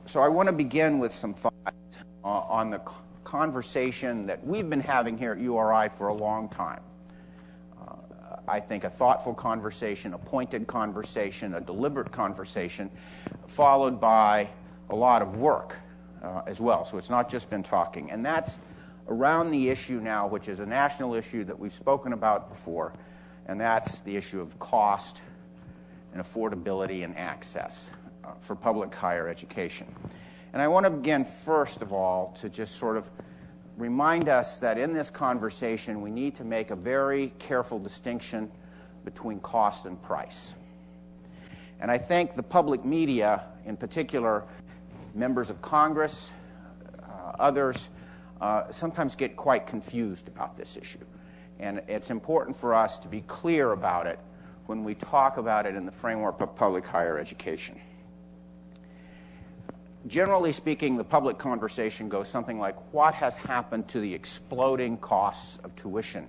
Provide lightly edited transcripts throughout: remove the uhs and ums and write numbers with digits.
So I want to begin with some thoughts on the conversation that we've been having here at URI for a long time. I think a thoughtful conversation, a pointed conversation, a deliberate conversation, followed by a lot of work as well. So it's not just been talking. And that's around the issue now, which is a national issue that we've spoken about before, and that's the issue of cost and affordability and access for public higher education. And I want to begin, first of all, to just sort of remind us that in this conversation we need to make a very careful distinction between cost and price. And I think the public media, in particular, members of Congress, others, sometimes get quite confused about this issue. And it's important for us to be clear about it when we talk about it in the framework of public higher education. Generally speaking, the public conversation goes something like, what has happened to the exploding costs of tuition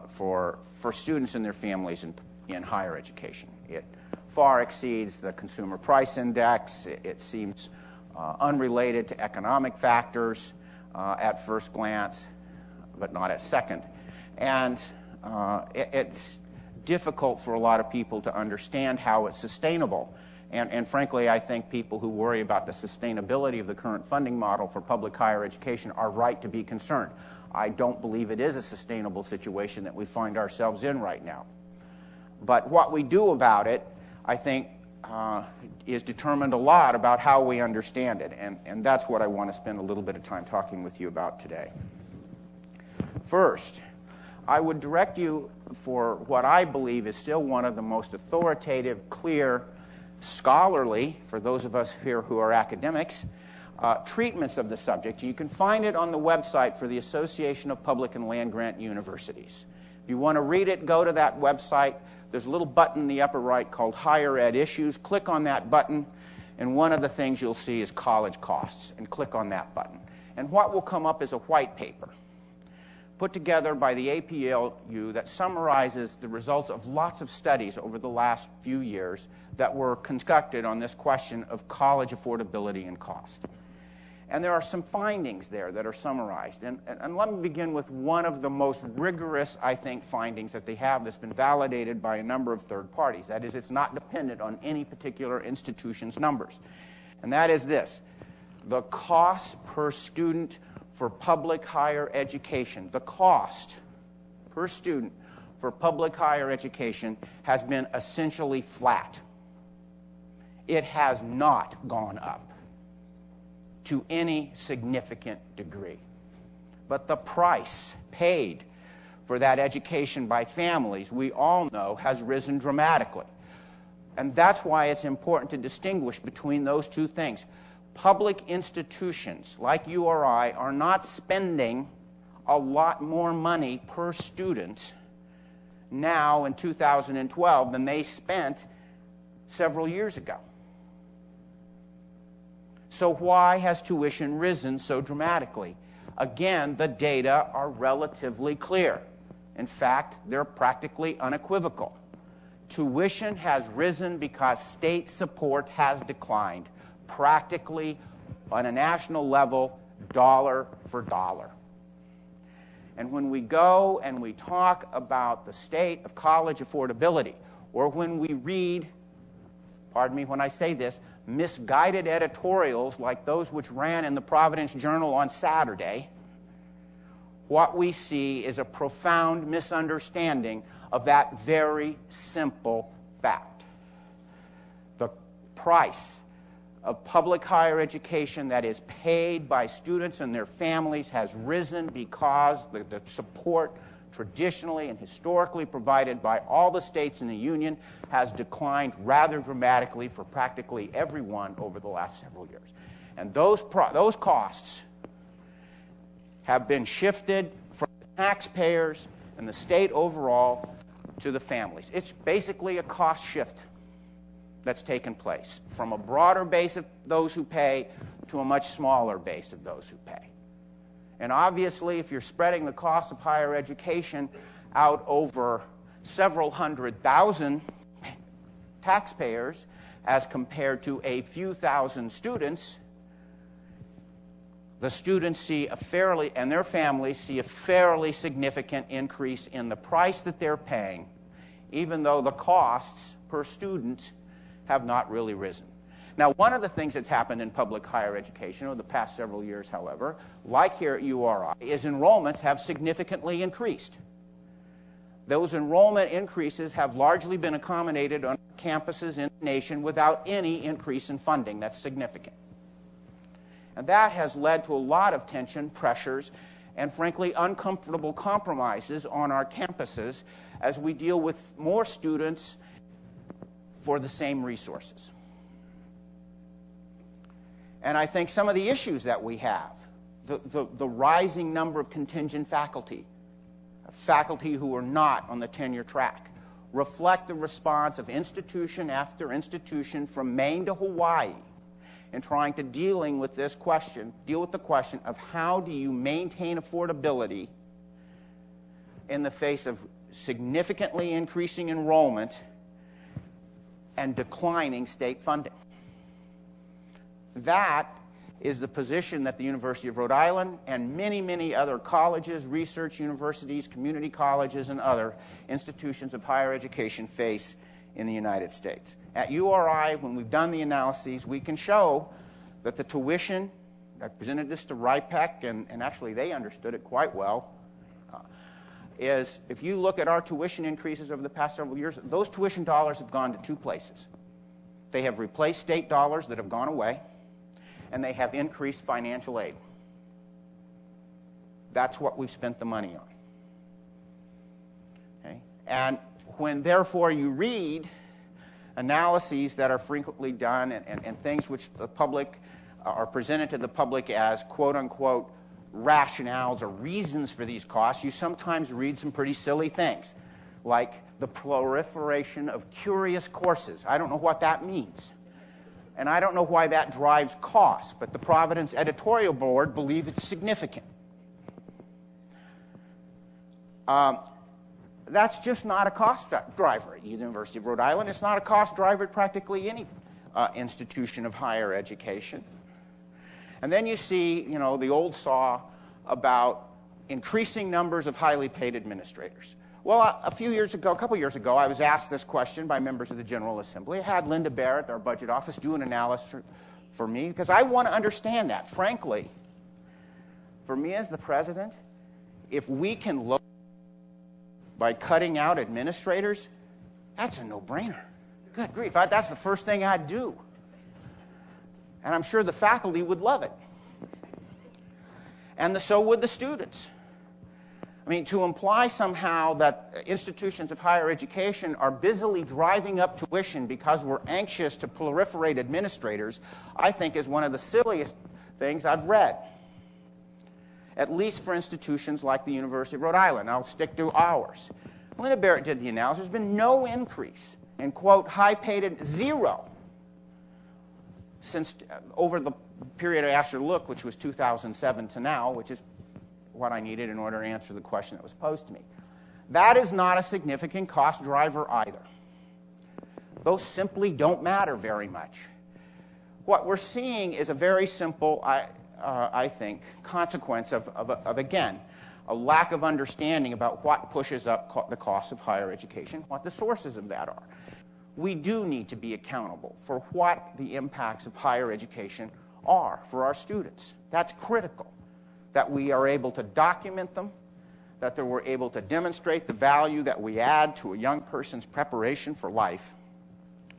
for students and their families in higher education? It far exceeds the consumer price index. It seems unrelated to economic factors at first glance, but not at second. And it's difficult for a lot of people to understand how it's sustainable. And frankly, I think people who worry about the sustainability of the current funding model for public higher education are right to be concerned. I don't believe it is a sustainable situation that we find ourselves in right now. But what we do about it, I think, is determined a lot about how we understand it. And that's what I want to spend a little bit of time talking with you about today. First, I would direct you for what I believe is still one of the most authoritative, clear, scholarly, for those of us here who are academics, treatments of the subject. You can find it on the website for the Association of Public and Land-Grant Universities. If you want to read it, go to that website. There's a little button in the upper right called Higher Ed Issues. Click on that button, and one of the things you'll see is college costs, and click on that button. And what will come up is a white paper put together by the APLU that summarizes the results of lots of studies over the last few years that were conducted on this question of college affordability and cost. And there are some findings there that are summarized. And let me begin with one of the most rigorous, I think, findings that they have that's been validated by a number of third parties. That is, it's not dependent on any particular institution's numbers. And that is this: the cost per student for public higher education, the cost per student for public higher education has been essentially flat. It has not gone up to any significant degree. But the price paid for that education by families, we all know, has risen dramatically. And that's why it's important to distinguish between those two things. Public institutions like URI are not spending a lot more money per student now in 2012 than they spent several years ago. So why has tuition risen so dramatically? Again, the data are relatively clear. In fact, they're practically unequivocal. Tuition has risen because state support has declined, practically on a national level, dollar for dollar. And when we go and we talk about the state of college affordability, or when we read, pardon me when I say this, misguided editorials like those which ran in the Providence Journal on Saturday, what we see is a profound misunderstanding of that very simple fact. The price of public higher education that is paid by students and their families has risen because the support traditionally and historically provided by all the states in the Union has declined rather dramatically for practically everyone over the last several years. And those costs have been shifted from the taxpayers and the state overall to the families. It's basically a cost shift that's taken place from a broader base of those who pay to a much smaller base of those who pay. And obviously, if you're spreading the cost of higher education out over several 100,000 taxpayers, as compared to a few thousand students, the students see and their families see a fairly significant increase in the price that they're paying, even though the costs per student have not really risen. Now, one of the things that's happened in public higher education over the past several years, however, like here at URI, is enrollments have significantly increased. Those enrollment increases have largely been accommodated on campuses in the nation without any increase in funding that's significant. And that has led to a lot of tension, pressures, and frankly uncomfortable compromises on our campuses as we deal with more students for the same resources. And I think some of the issues that we have, the rising number of contingent faculty who are not on the tenure track, reflect the response of institution after institution from Maine to Hawaii in trying to deal with the question of how do you maintain affordability in the face of significantly increasing enrollment and declining state funding. That is the position that the University of Rhode Island and many, many other colleges, research universities, community colleges, and other institutions of higher education face in the United States. At URI, when we've done the analyses, we can show that the tuition, I presented this to RIPEC, and actually they understood it quite well, is if you look at our tuition increases over the past several years, those tuition dollars have gone to two places. They have replaced state dollars that have gone away, and they have increased financial aid. That's what we've spent the money on. Okay? And when, therefore, you read analyses that are frequently done and things which the public are presented to the public as quote-unquote rationales or reasons for these costs, you sometimes read some pretty silly things, like the proliferation of curious courses. I don't know what that means. And I don't know why that drives costs, but the Providence editorial board believe it's significant. That's just not a cost driver at the University of Rhode Island. It's not a cost driver at practically any institution of higher education. And then you see, the old saw about increasing numbers of highly paid administrators. Well, a couple years ago, I was asked this question by members of the General Assembly. I had Linda Barrett, our budget office, do an analysis for me because I want to understand that. Frankly, for me as the president, if we can lower by cutting out administrators, that's a no-brainer. Good grief, that's the first thing I'd do. And I'm sure the faculty would love it. And so would the students. I mean, to imply somehow that institutions of higher education are busily driving up tuition because we're anxious to proliferate administrators, I think is one of the silliest things I've read, at least for institutions like the University of Rhode Island. I'll stick to ours. Linda Barrett did the analysis. There's been no increase in, quote, high-paid, zero, since over the period I asked her to look, which was 2007 to now, which is what I needed in order to answer the question that was posed to me. That is not a significant cost driver either. Those simply don't matter very much. What we're seeing is a very simple, I think, consequence of, again, a lack of understanding about what pushes up the cost of higher education, what the sources of that are. We do need to be accountable for what the impacts of higher education are for our students. That's critical, that we are able to document them, that we're able to demonstrate the value that we add to a young person's preparation for life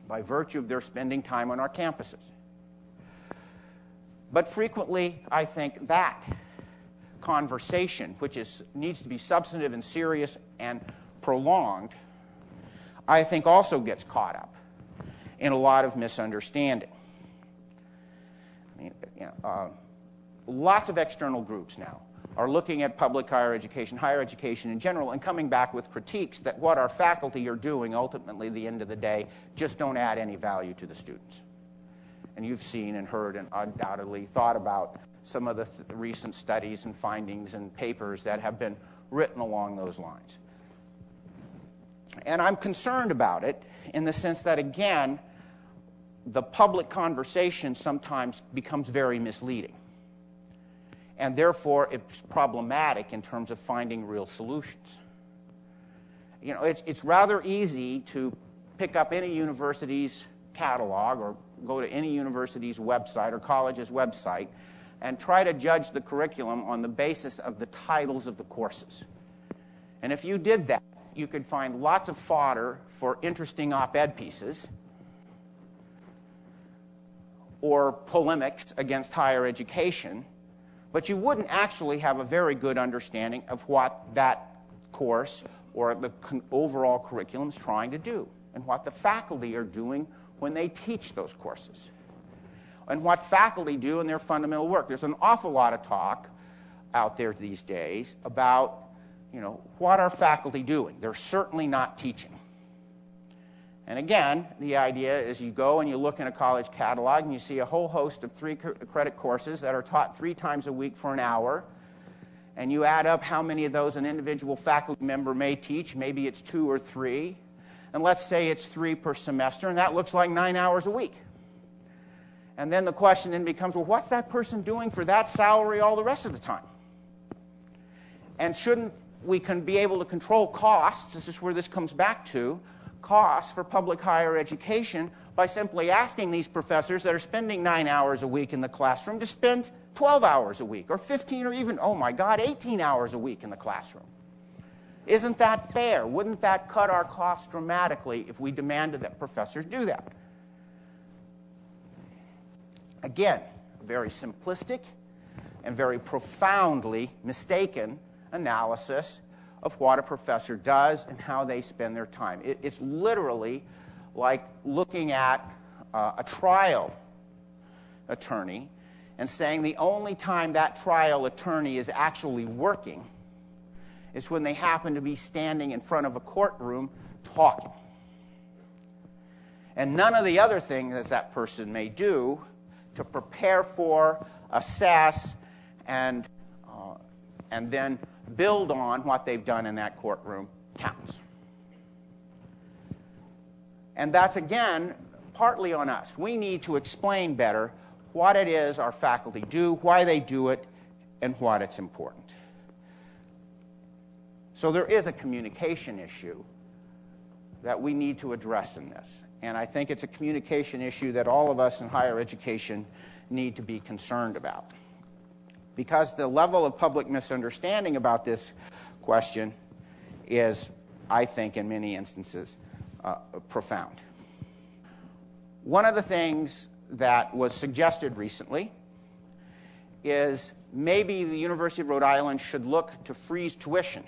by virtue of their spending time on our campuses. But frequently, I think that conversation, which needs to be substantive and serious and prolonged, I think also gets caught up in a lot of misunderstanding. I mean, lots of external groups now are looking at public higher education in general, and coming back with critiques that what our faculty are doing ultimately at the end of the day just don't add any value to the students. And you've seen and heard and undoubtedly thought about some of the recent studies and findings and papers that have been written along those lines. And I'm concerned about it in the sense that, again, the public conversation sometimes becomes very misleading. And therefore, it's problematic in terms of finding real solutions. You know, it's rather easy to pick up any university's catalog or go to any university's website or college's website and try to judge the curriculum on the basis of the titles of the courses. And if you did that, you could find lots of fodder for interesting op-ed pieces or polemics against higher education, but you wouldn't actually have a very good understanding of what that course or the overall curriculum is trying to do, and what the faculty are doing when they teach those courses, and what faculty do in their fundamental work. There's an awful lot of talk out there these days about, you know, what are faculty doing? They're certainly not teaching. And again, the idea is you go and you look in a college catalog and you see a whole host of 3-credit courses that are taught 3 times a week for an hour, and you add up how many of those an individual faculty member may teach. Maybe it's 2 or 3, and let's say it's 3 per semester, and that looks like 9 hours a week. And then the question then becomes, well, what's that person doing for that salary all the rest of the time? And shouldn't we can be able to control costs? This is where this comes back to. Costs for public higher education by simply asking these professors that are spending 9 hours a week in the classroom to spend 12 hours a week or 15 or even, oh my God, 18 hours a week in the classroom. Isn't that fair? Wouldn't that cut our costs dramatically if we demanded that professors do that? Again, a very simplistic and very profoundly mistaken analysis of what a professor does and how they spend their time. It's literally like looking at a trial attorney and saying the only time that trial attorney is actually working is when they happen to be standing in front of a courtroom talking. And none of the other things that person may do to prepare for, assess, and then build on what they've done in that courtroom counts. And that's, again, partly on us. We need to explain better what it is our faculty do, why they do it, and what it's important. So there is a communication issue that we need to address in this. And I think it's a communication issue that all of us in higher education need to be concerned about. Because the level of public misunderstanding about this question is, I think, in many instances, profound. One of the things that was suggested recently is maybe the University of Rhode Island should look to freeze tuition,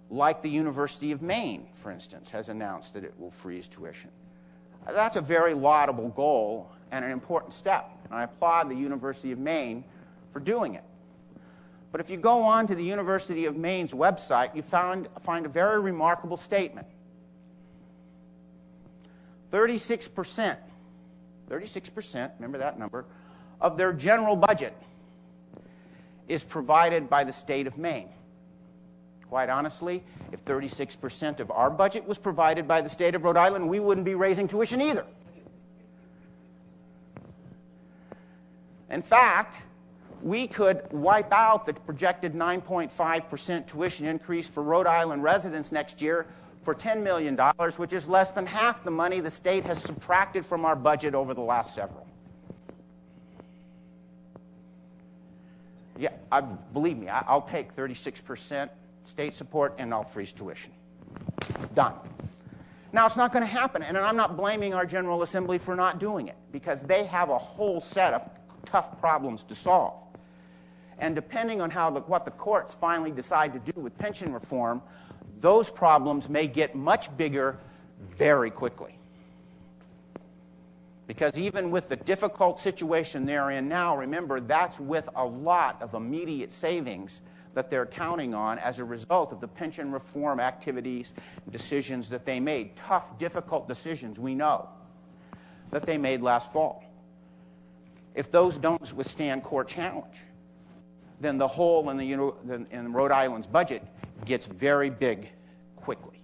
like the University of Maine, for instance, has announced that it will freeze tuition. That's a very laudable goal and an important step, and I applaud the University of Maine for doing it. But if you go on to the University of Maine's website, you find a very remarkable statement. 36%, remember that number, of their general budget is provided by the state of Maine. Quite honestly, if 36% of our budget was provided by the state of Rhode Island, we wouldn't be raising tuition either. In fact, we could wipe out the projected 9.5% tuition increase for Rhode Island residents next year for $10 million, which is less than half the money the state has subtracted from our budget over the last several. Yeah, believe me, I'll take 36% state support and I'll freeze tuition. Done. Now, it's not going to happen, and I'm not blaming our General Assembly for not doing it, because they have a whole set of tough problems to solve. And depending on what the courts finally decide to do with pension reform, those problems may get much bigger very quickly. Because even with the difficult situation they're in now, remember, that's with a lot of immediate savings that they're counting on as a result of the pension reform activities, decisions that they made. Tough, difficult decisions, we know, that they made last fall. If those don't withstand court challenge, then the hole in Rhode Island's budget gets very big quickly.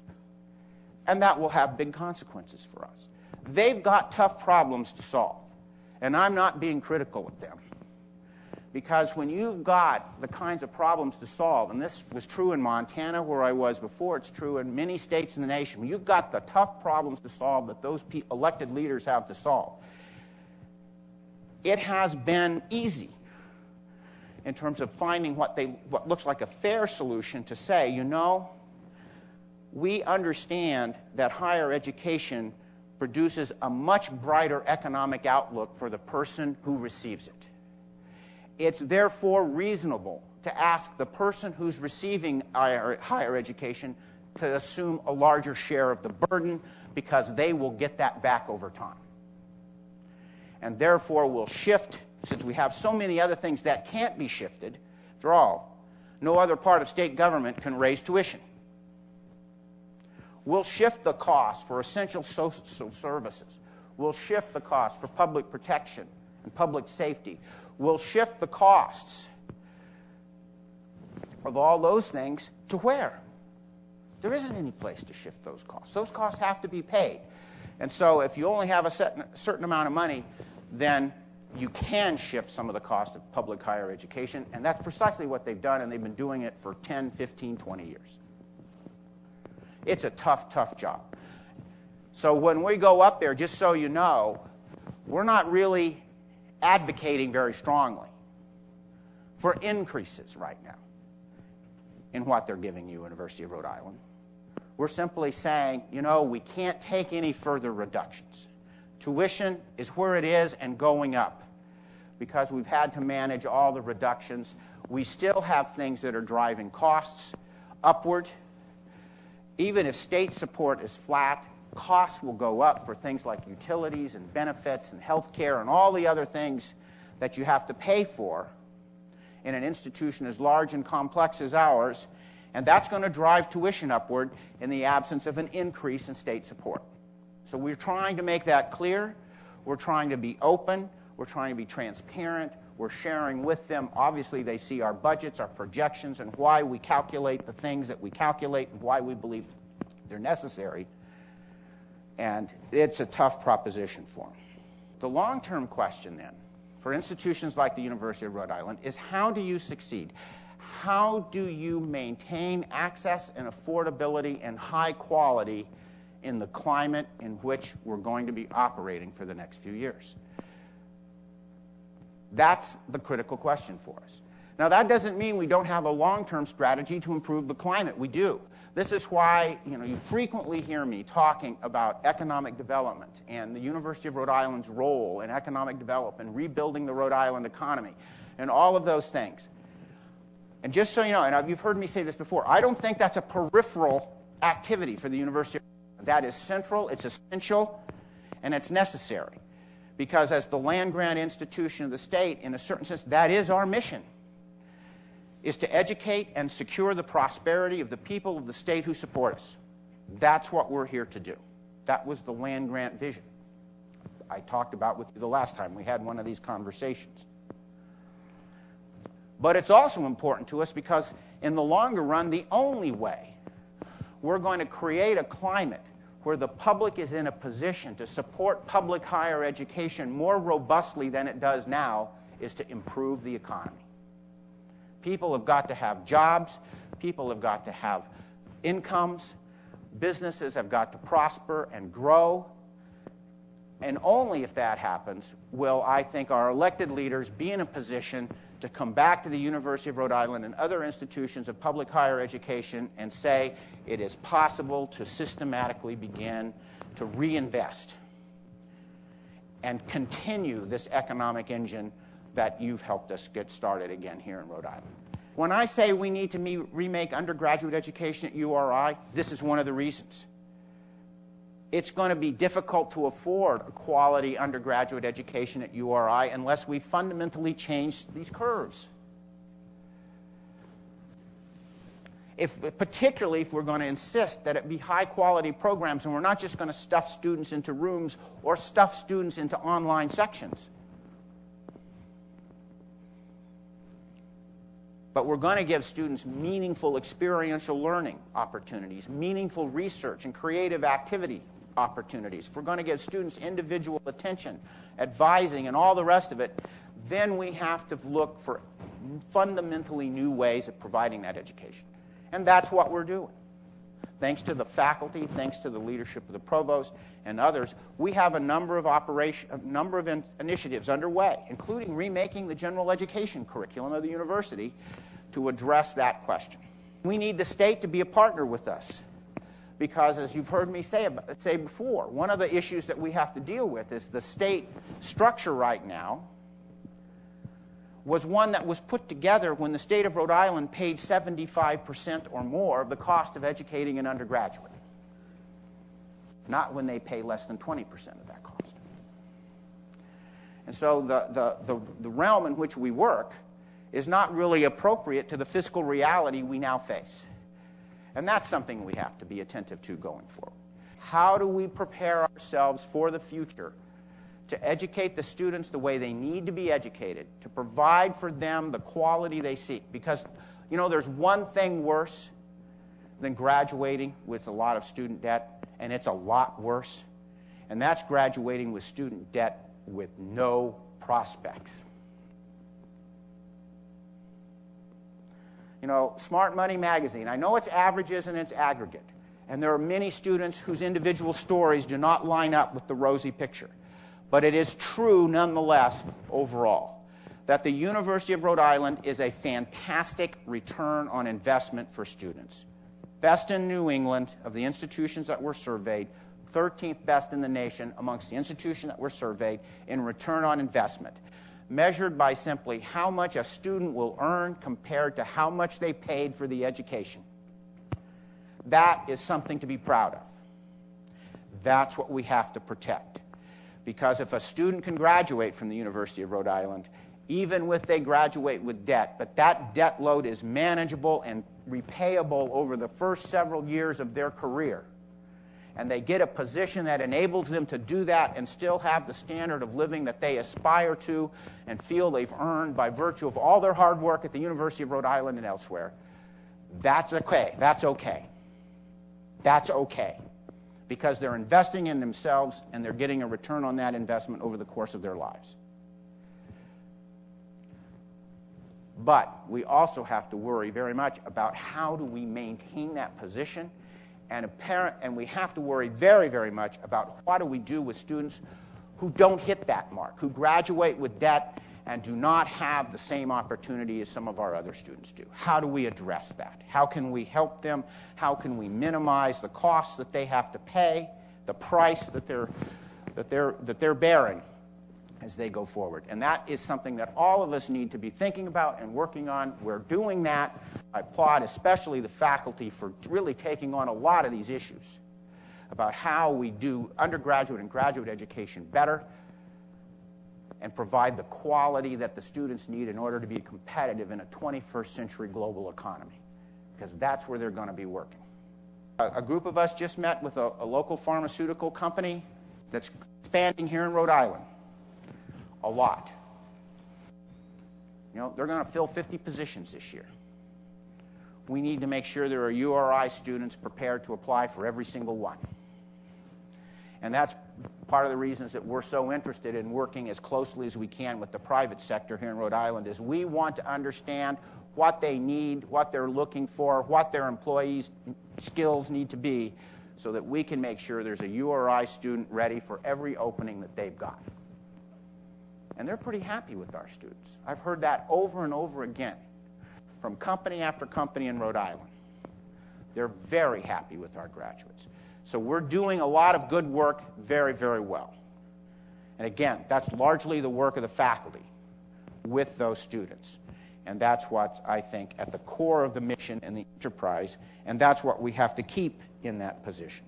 And that will have big consequences for us. they've got tough problems to solve. And I'm not being critical of them. Because when you've got the kinds of problems to solve, and this was true in Montana where I was before, it's true in many states in the nation, when you've got the tough problems to solve that those elected leaders have to solve, it has been easy in terms of finding what looks like a fair solution to say, you know, we understand that higher education produces a much brighter economic outlook for the person who receives it. It's therefore reasonable to ask the person who's receiving higher education to assume a larger share of the burden because they will get that back over time. And therefore we'll shift, since we have so many other things that can't be shifted, after all, no other part of state government can raise tuition. We'll shift the cost for essential social services. We'll shift the cost for public protection and public safety. We'll shift the costs of all those things to where? There isn't any place to shift those costs. Those costs have to be paid. And so if you only have a certain amount of money, then you can shift some of the cost of public higher education, and that's precisely what they've done, and they've been doing it for 10, 15, 20 years. It's a tough, tough job. So when we go up there, just so you know, we're not really advocating very strongly for increases right now in what they're giving you, University of Rhode Island. We're simply saying, you know, we can't take any further reductions. Tuition is where it is and going up because we've had to manage all the reductions. We still have things that are driving costs upward. Even if state support is flat, costs will go up for things like utilities and benefits and health care and all the other things that you have to pay for in an institution as large and complex as ours, and that's going to drive tuition upward in the absence of an increase in state support. So we're trying to make that clear. We're trying to be open. We're trying to be transparent. We're sharing with them. Obviously, they see our budgets, our projections, and why we calculate the things that we calculate and why we believe they're necessary. And it's a tough proposition for them. The long-term question, then, for institutions like the University of Rhode Island is how do you succeed? How do you maintain access and affordability and high quality in the climate in which we're going to be operating for the next few years? That's the critical question for us. Now, that doesn't mean we don't have a long-term strategy to improve the climate. We do. This is why, you frequently hear me talking about economic development and the University of Rhode Island's role in economic development, rebuilding the Rhode Island economy, and all of those things. And just so you know, and you've heard me say this before, I don't think that's a peripheral activity for the University of Rhode Island. That is central, it's essential, and it's necessary. Because as the land-grant institution of the state, in a certain sense, that is our mission, is to educate and secure the prosperity of the people of the state who support us. That's what we're here to do. That was the land-grant vision I talked about with you the last time we had one of these conversations. But it's also important to us because in the longer run, the only way we're going to create a climate where the public is in a position to support public higher education more robustly than it does now is to improve the economy. People have got to have jobs. People have got to have incomes. Businesses have got to prosper and grow. And only if that happens will, I think, our elected leaders be in a position to come back to the University of Rhode Island and other institutions of public higher education and say it is possible to systematically begin to reinvest and continue this economic engine that you've helped us get started again here in Rhode Island. When I say we need to remake undergraduate education at URI, this is one of the reasons. It's going to be difficult to afford a quality undergraduate education at URI unless we fundamentally change these curves. Particularly if we're going to insist that it be high-quality programs and we're not just going to stuff students into rooms or stuff students into online sections. But we're going to give students meaningful experiential learning opportunities, meaningful research and creative activity opportunities, if we're going to give students individual attention, advising, and all the rest of it, then we have to look for fundamentally new ways of providing that education. And that's what we're doing. Thanks to the faculty, thanks to the leadership of the provost and others, we have a number of initiatives underway, including remaking the general education curriculum of the university to address that question. We need the state to be a partner with us because, as you've heard me say before, one of the issues that we have to deal with is the state structure right now was one that was put together when the state of Rhode Island paid 75% or more of the cost of educating an undergraduate, not when they pay less than 20% of that cost. And so the realm in which we work is not really appropriate to the fiscal reality we now face. And that's something we have to be attentive to going forward. How do we prepare ourselves for the future to educate the students the way they need to be educated, to provide for them the quality they seek? Because, you know, there's one thing worse than graduating with a lot of student debt, and it's a lot worse, and that's graduating with student debt with no prospects. You know, Smart Money magazine, I know its averages and its aggregate, and there are many students whose individual stories do not line up with the rosy picture. But it is true, nonetheless, overall, that the University of Rhode Island is a fantastic return on investment for students. Best in New England of the institutions that were surveyed, 13th best in the nation amongst the institutions that were surveyed in return on investment, measured by simply how much a student will earn compared to how much they paid for the education. That is something to be proud of. That's what we have to protect. Because if a student can graduate from the University of Rhode Island, even if they graduate with debt, but that debt load is manageable and repayable over the first several years of their career, and they get a position that enables them to do that and still have the standard of living that they aspire to and feel they've earned by virtue of all their hard work at the University of Rhode Island and elsewhere, that's okay. That's okay. That's okay. Because they're investing in themselves and they're getting a return on that investment over the course of their lives. But we also have to worry very much about how do we maintain that position, and we have to worry very, very much about what do we do with students who don't hit that mark, who graduate with debt and do not have the same opportunity as some of our other students do. How do we address that? How can we help them? How can we minimize the costs that they have to pay, the price that they're bearing as they go forward? And that is something that all of us need to be thinking about and working on. We're doing that. I applaud especially the faculty for really taking on a lot of these issues about how we do undergraduate and graduate education better and provide the quality that the students need in order to be competitive in a 21st century global economy, because that's where they're going to be working. A group of us just met with a local pharmaceutical company that's expanding here in Rhode Island a lot. You know, they're going to fill 50 positions this year. We need to make sure there are URI students prepared to apply for every single one. And that's part of the reasons that we're so interested in working as closely as we can with the private sector here in Rhode Island, is we want to understand what they need, what they're looking for, what their employees' skills need to be, so that we can make sure there's a URI student ready for every opening that they've got. And they're pretty happy with our students. I've heard that over and over again from company after company in Rhode Island. They're very happy with our graduates. So we're doing a lot of good work very, very well. And again, that's largely the work of the faculty with those students. And that's what's, I think, at the core of the mission and the enterprise, and that's what we have to keep in that position.